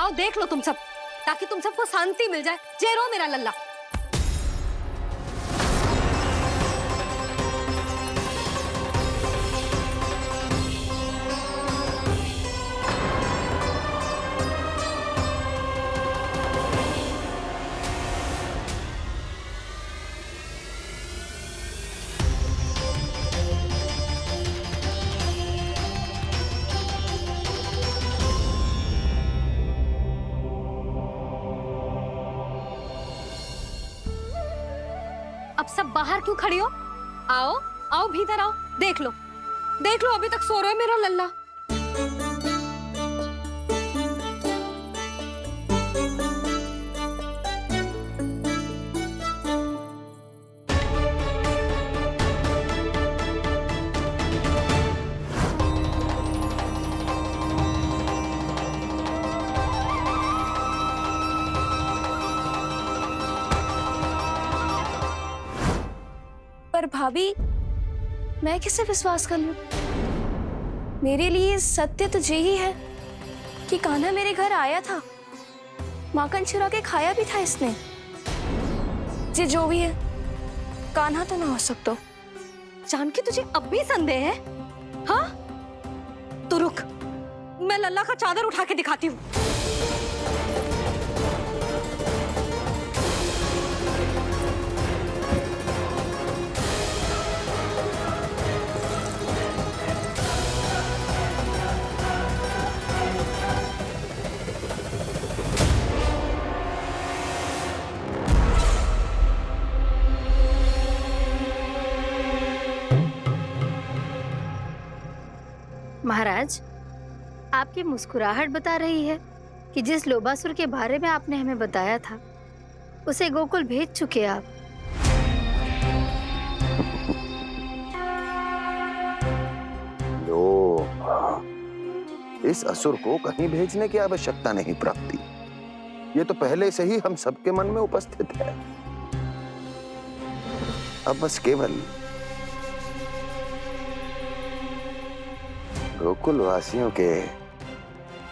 आओ देख लो तुम सब, ताकि तुम सबको शांति मिल जाए। जेरो मेरा लल्ला। अब सब बाहर क्यों खड़ी हो? आओ आओ भीतर आओ, देख लो अभी तक सो रहा है मेरा लल्ला। पर भाभी, मैं किसे विश्वास कर लूं? मेरे लिए सत्य तो यही है कि कान्हा मेरे घर आया था, माखन चुरा के खाया भी था इसने। जो भी है, कान्हा तो ना हो सकता। जानकी तुझे अब भी संदेह है? हाँ तो रुक, मैं लल्ला का चादर उठा के दिखाती हूँ। महाराज, आपकी मुस्कुराहट बता रही है कि जिस लोबासुर के बारे में आपने हमें बताया था, उसे गोकुल भेज चुके आप। लो, इस असुर को कहीं भेजने की आवश्यकता नहीं प्राप्ति। ये तो पहले से ही हम सबके मन में उपस्थित है। अब बस केवल गोकुल वासियों के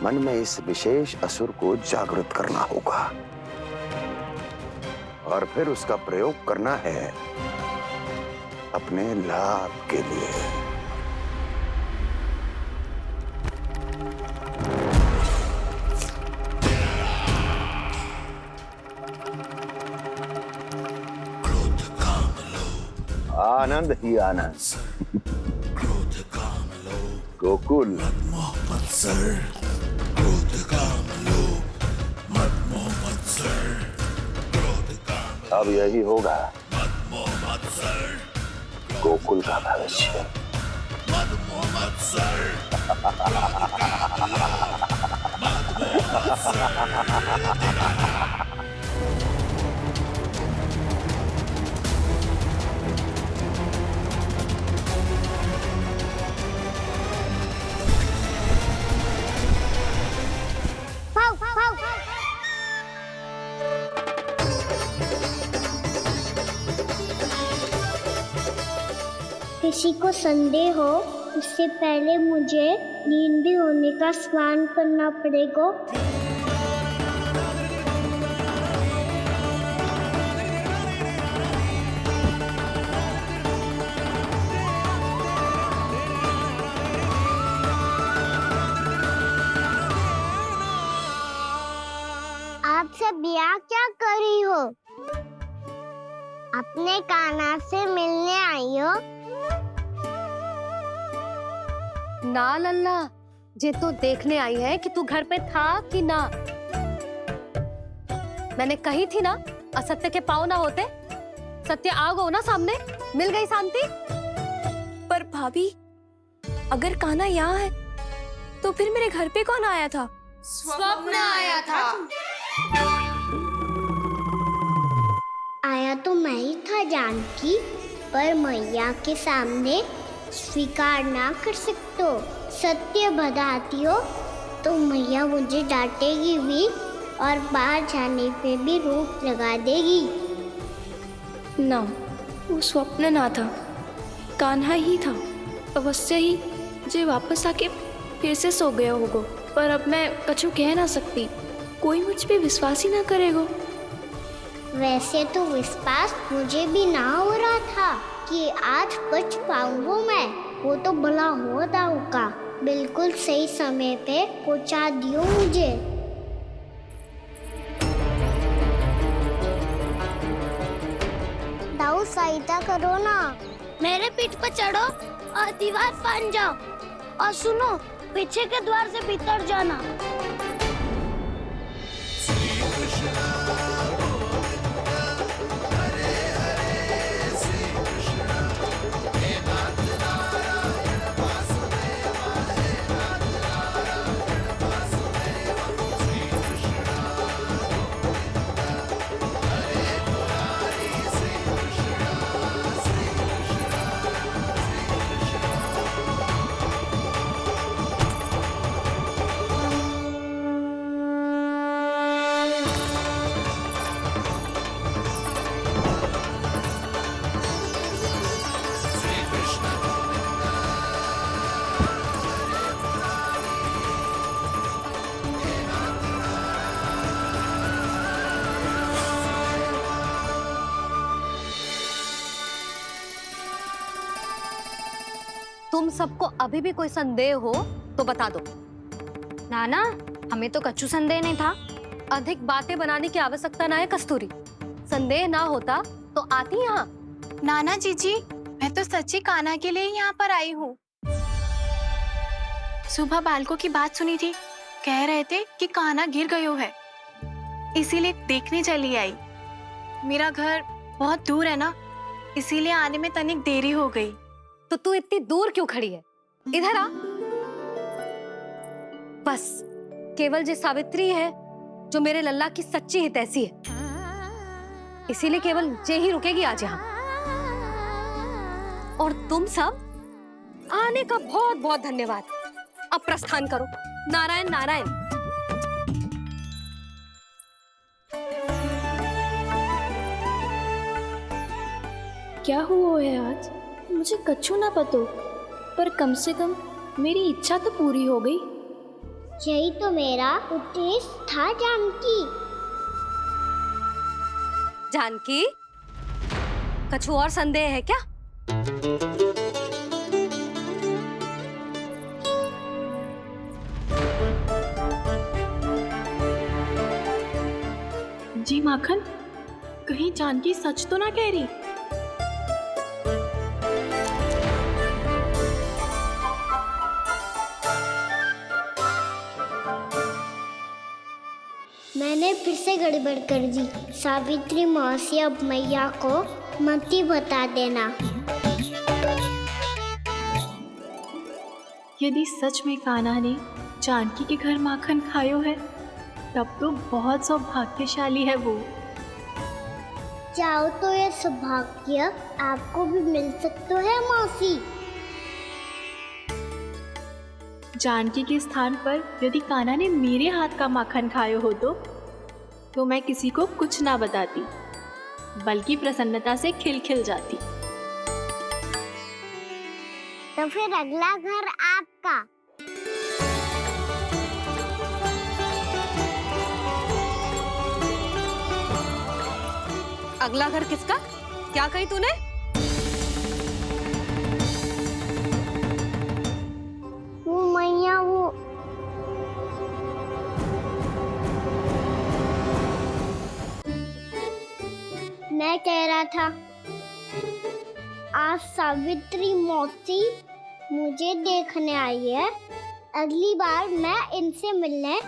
मन में इस विशेष असुर को जागृत करना होगा और फिर उसका प्रयोग करना है अपने लाभ के लिए। आनंद ही आनंद। गोकुल अब यही होगा गोकुल का भविष्य। किसी को संदेह हो, उससे पहले मुझे नींद भी होने का स्नान करना पड़ेगा। आप सब यहाँ क्या कर रही हो? अपने कान्हा से मिलने आई हो? ना लल्ला, जे तो देखने आई है कि तू घर पे था कि ना। मैंने कही थी ना, असत्य के पांव ना होते। सत्य आ गो ना सामने, मिल गई शांति। पर भाभी, अगर कान्हा यहाँ है तो फिर मेरे घर पे कौन आया था? स्वप्न आया था। आया तो मैं ही था जानकी, पर मैया के सामने स्वीकार ना कर सकते हो। सत्य बताती हो तो मैया मुझे डांटेगी भी और बाहर जाने पे भी रोक लगा देगी। ना, वो स्वप्न ना था, कान्हा ही था। अवश्य ही जे वापस आके फिर से सो गया होगा, पर अब मैं कछु कह ना सकती। कोई मुझ पे विश्वास ही ना करेगा। वैसे तो विश्वास मुझे भी ना हो रहा था कि आज बच पाऊंगा मैं। वो तो भला हो दाऊ का, बिल्कुल सही समय पे पहुंचा दियो मुझे। दाऊ सहायता करो ना, मेरे पीठ पर चढ़ो और दीवार फाड़ जाओ। और सुनो, पीछे के द्वार से भीतर जाना। तुम सबको अभी भी कोई संदेह हो तो बता दो। नाना, हमें तो कच्चू संदेह नहीं था। अधिक बातें बनाने की आवश्यकता ना है कस्तूरी। संदेह ना होता तो आती यहाँ। नाना जीजी, मैं तो सच्ची कान्हा के लिए ही यहाँ पर आई हूँ। सुबह बालकों की बात सुनी थी, कह रहे थे कि कान्हा गिर गयो है, इसीलिए देखने चली आई। मेरा घर बहुत दूर है ना, इसीलिए आने में तनिक देरी हो गई। तो तू इतनी दूर क्यों खड़ी है? इधर आ। बस केवल जे सावित्री है जो मेरे लल्ला की सच्ची हितैषी है, इसीलिए केवल जे ही रुकेगी आज यहाँ। और तुम सब आने का बहुत बहुत धन्यवाद। अब प्रस्थान करो। नारायण नारायण। क्या हुआ है आज? मुझे कच्चू ना पतो, पर कम से कम मेरी इच्छा तो पूरी हो गई। यही तो मेरा उद्देश्य था जानकी। जानकी, कछु और संदेह है क्या? जी माखन, कहीं जानकी सच तो ना कह रही? मैंने फिर से गड़बड़ कर दी। सावित्री मौसी अब मैया को मत ही बता देना। यदि सच में कान्हा ने जानकी के घर माखन खायो है, तब तो बहुत सौभाग्यशाली है वो। चाहो तो ये सौभाग्य आपको भी मिल सकता है मौसी। जानकी के स्थान पर यदि कान्हा ने मेरे हाथ का माखन खायो हो तो मैं किसी को कुछ ना बताती, बल्कि प्रसन्नता से खिलखिल जाती। तो फिर अगला घर आपका। अगला घर किसका? क्या कही तूने? वो मैया, वो मैं कह रहा था, आज सावित्री मौसी मुझे देखने आई है। अगली बार मैं इनसे मिलने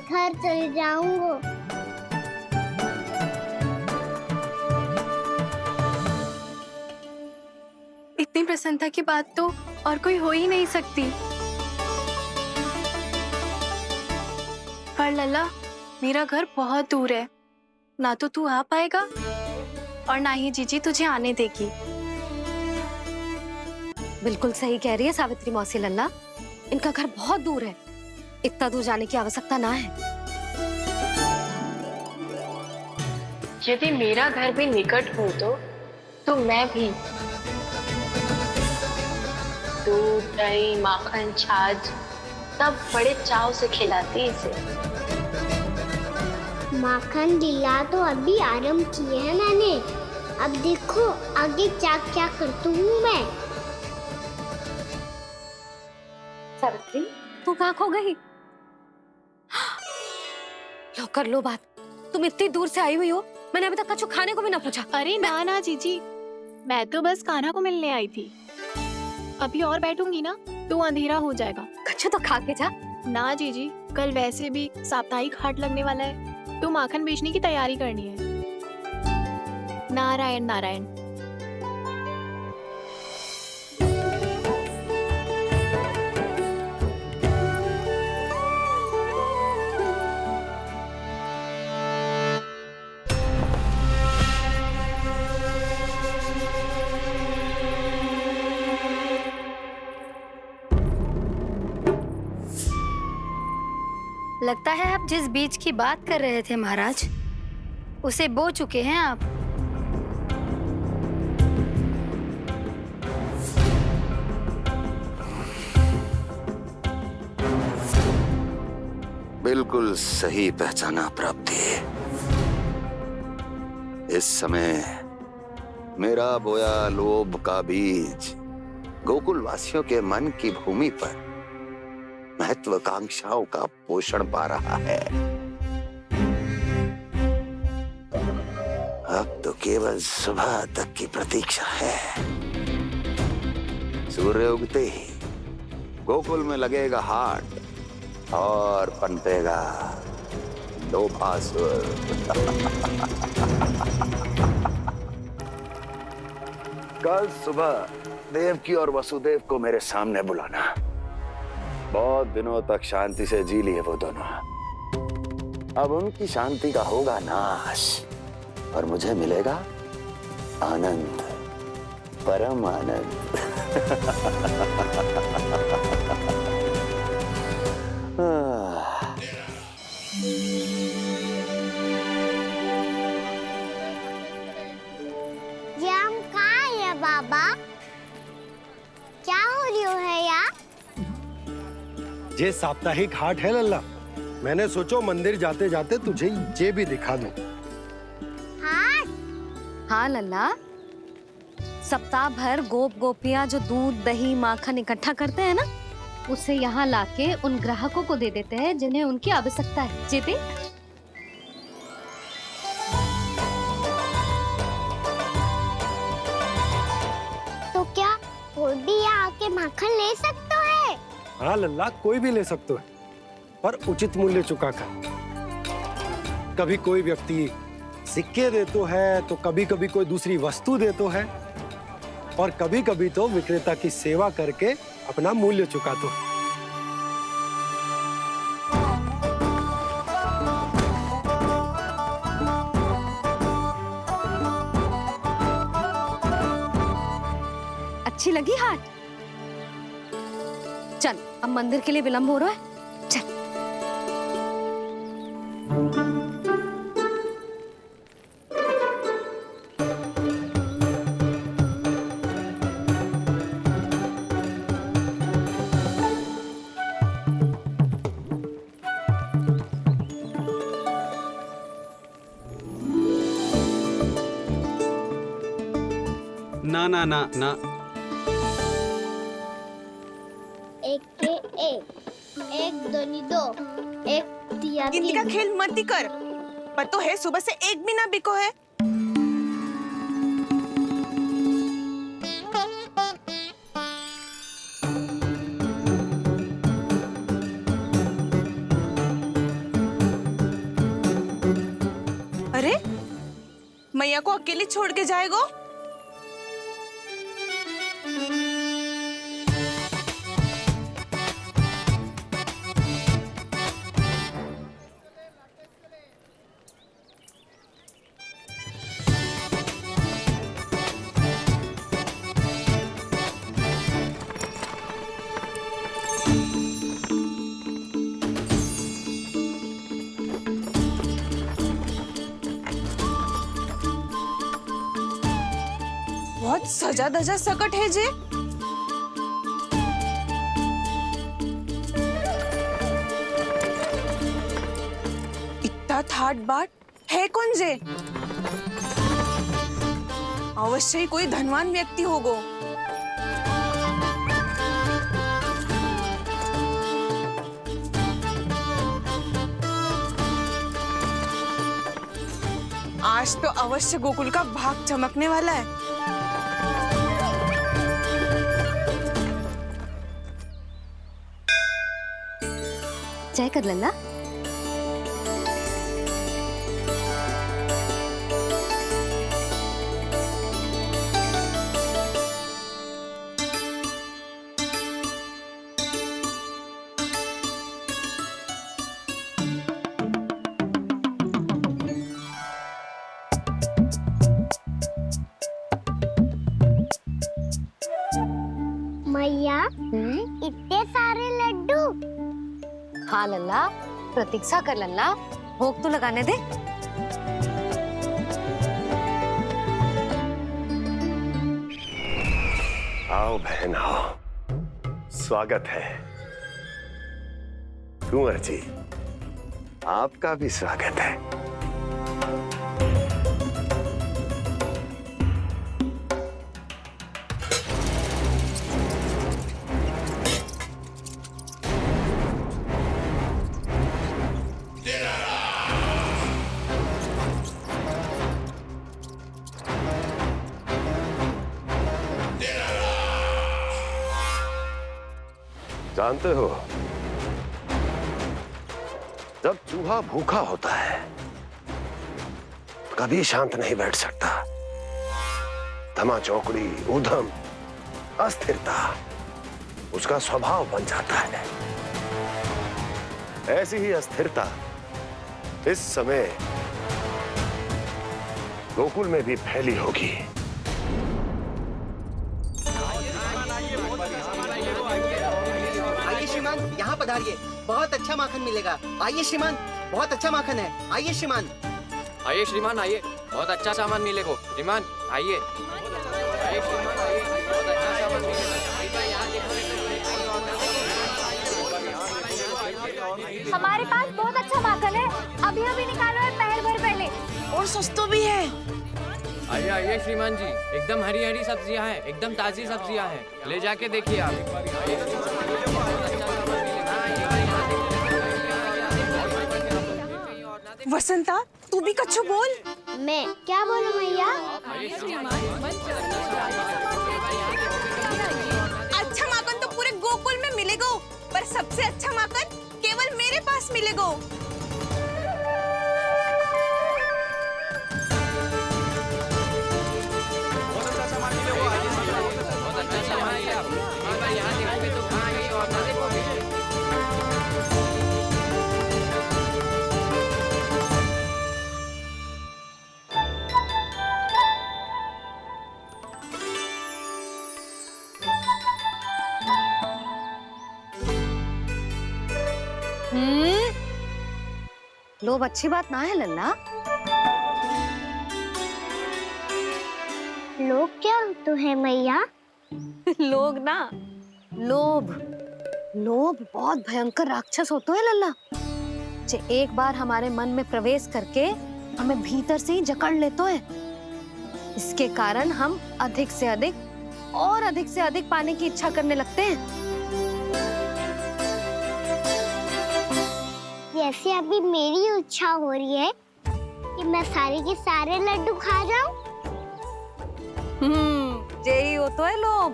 घर चले जाऊंगा। इतनी प्रसन्नता की बात तो और कोई हो ही नहीं सकती। पर लल्ला, मेरा घर बहुत दूर है, ना तो तू आ पाएगा और ना ही जीजी तुझे आने देगी। बिल्कुल सही कह रही है सावित्री मौसी लल्ला, इनका घर बहुत दूर है, इतना दूर जाने की आवश्यकता ना है। यदि मेरा घर भी निकट हो तो मैं भी दूध, दही, माखन, छाछ सब बड़े चाव से खिलाती इसे। माखन लीला तो अभी आरंभ की है मैंने। अब देखो आगे क्या क्या करती हूँ मैं। सावित्री, तू कहाँ खो गई? लो कर लो बात। तुम इतनी दूर से आई हुई हो, मैंने अभी तक कछु खाने को भी ना पूछा। अरे ना ना जीजी, मैं तो बस कान्हा को मिलने आई थी। अभी और बैठूंगी ना तो अंधेरा हो जाएगा। कछु तो खा के जा। ना जीजी, कल वैसे भी साप्ताहिक हाट लगने वाला है तो माखन बेचने की तैयारी करनी है। नारायण नारायण। लगता है आप जिस बीज की बात कर रहे थे महाराज, उसे बो चुके हैं आप। बिल्कुल सही पहचाना प्राप्ति। इस समय मेरा बोया लोभ का बीज गोकुल वासियों के मन की भूमि पर महत्वाकांक्षाओं का पोषण पा रहा है। अब तो केवल सुबह तक की प्रतीक्षा है। सूर्य उगते ही गोकुल में लगेगा हाट और पनपेगा लोभासुर। कल सुबह देवकी और वसुदेव को मेरे सामने बुलाना। बहुत दिनों तक शांति से जी लिए वो दोनों, अब उनकी शांति का होगा नाश और मुझे मिलेगा आनंद, परम आनंद। ये हम कहाँ है बाबा? क्या हो रही है यार? ये साप्ताहिक हाट है लल्ला। मैंने सोचो मंदिर जाते जाते तुझे ये भी दिखा दूं। हाट? हाँ लल्ला, सप्ताह भर गोप गोपियां जो दूध दही माखन इकट्ठा करते हैं ना, उसे यहाँ लाके उन ग्राहकों को दे देते हैं जिन्हें उनकी आवश्यकता है। जीती? तो क्या कोई भी यहाँ आके माखन ले सकता है? हाँ लल्ला, कोई भी ले सकते है, पर उचित मूल्य चुकाकर। कभी कोई व्यक्ति सिक्के देतो है तो कभी कभी कोई दूसरी वस्तु देतो है और कभी कभी तो विक्रेता की सेवा करके अपना मूल्य चुकातो है। अच्छी लगी हाट? चल, अब मंदिर के लिए विलंब हो रहा है, चल। ना ना ना ना, एक के एक दोनी दो, एक दिया गिनती का तीन। खेल मत ही कर। पर तो है सुबह से एक भी ना बिको है। अरे मैया को अकेले छोड़ के जाएगो? बहुत सजा धजा सकट है जे। इतना थाट बाट है कौन जे? अवश्य ही कोई धनवान व्यक्ति होगो। आज तो अवश्य गोकुल का भाग चमकने वाला है। जय कर लल्ला। मैया इतने सारे लड्डू। हाँ लल्ला, प्रतीक्षा कर लल्ला, भोग तो लगाने दे। आओ बहन आओ, स्वागत है। कुंवर जी, आपका भी स्वागत है। जानते हो, जब चूहा भूखा होता है कभी शांत नहीं बैठ सकता। धमा चौकड़ी, ऊधम, अस्थिरता उसका स्वभाव बन जाता है। ऐसी ही अस्थिरता इस समय गोकुल में भी फैली होगी। यहाँ पधारिए, बहुत अच्छा माखन मिलेगा। आइए श्रीमान, बहुत अच्छा माखन है। आइए श्रीमान। आइए श्रीमान, आइए, बहुत अच्छा सामान मिलेगा। श्रीमान आइए, आइए श्रीमान, आइए, बहुत अच्छा सामान मिलेगा। हमारे पास बहुत अच्छा माखन है, अभी अभी निकालो है पहर भर पहले। और सस्तो भी है। आइए आइए श्रीमान जी, एकदम हरी हरी सब्जियां हैं, एकदम ताजी सब्जियां हैं, ले जाके देखिए आप। वसंता, तू भी कछु बोल। मैं क्या बोलूं मैया? अच्छा माखन तो पूरे गोकुल में मिलेगा, पर सबसे अच्छा माखन केवल मेरे पास मिलेगा। लोभ अच्छी बात ना है लल्ला। लोग क्या तो है मैया? लोग ना, लोभ। लोभ बहुत भयंकर राक्षस होता है लल्ला, जो एक बार हमारे मन में प्रवेश करके हमें भीतर से ही जकड़ लेता है। इसके कारण हम अधिक से अधिक और अधिक से अधिक पाने की इच्छा करने लगते हैं। जैसे अभी मेरी इच्छा हो रही है कि मैं सारे के सारे लड्डू खा जाऊं। यही होता है लोभ,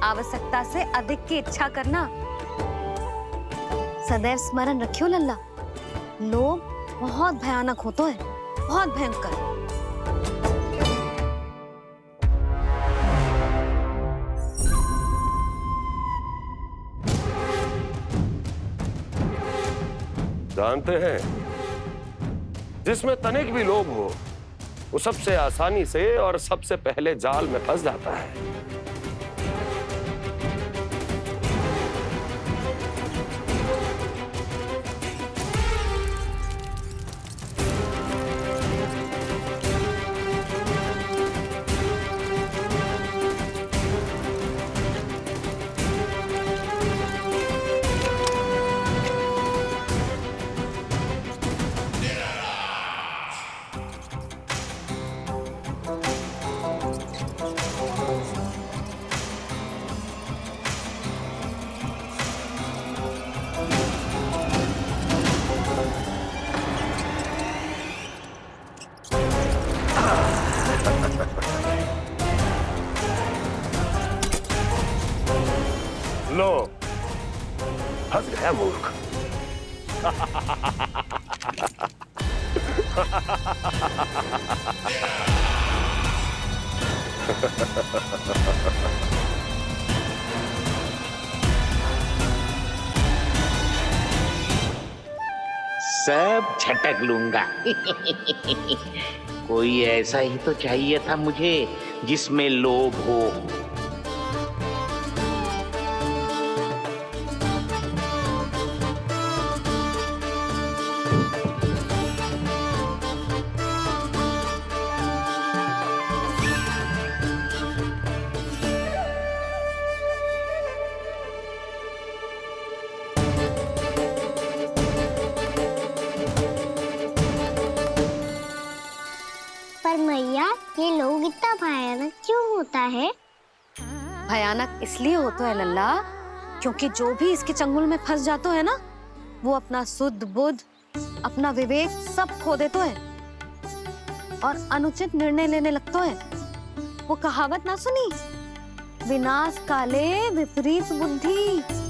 आवश्यकता से अधिक की इच्छा करना। सदैव स्मरण रखियो लल्ला, लोभ बहुत भयानक होता है, बहुत भयंकर। जानते हैं, जिसमें तनिक भी लोभ हो वो सबसे आसानी से और सबसे पहले जाल में फंस जाता है। सब झटक लूंगा। कोई ऐसा ही तो चाहिए था मुझे जिसमें लोभ हो। पर मैया ये लोग इतना भयानक क्यों होता है? भयानक इसलिए होता है लल्ला, क्योंकि जो भी इसके चंगुल में फंस जातो है ना, वो अपना शुद्ध बुद्ध, अपना विवेक सब खो देतो है और अनुचित निर्णय लेने लगतो है। वो कहावत ना सुनी, विनाश काले विपरीत बुद्धि।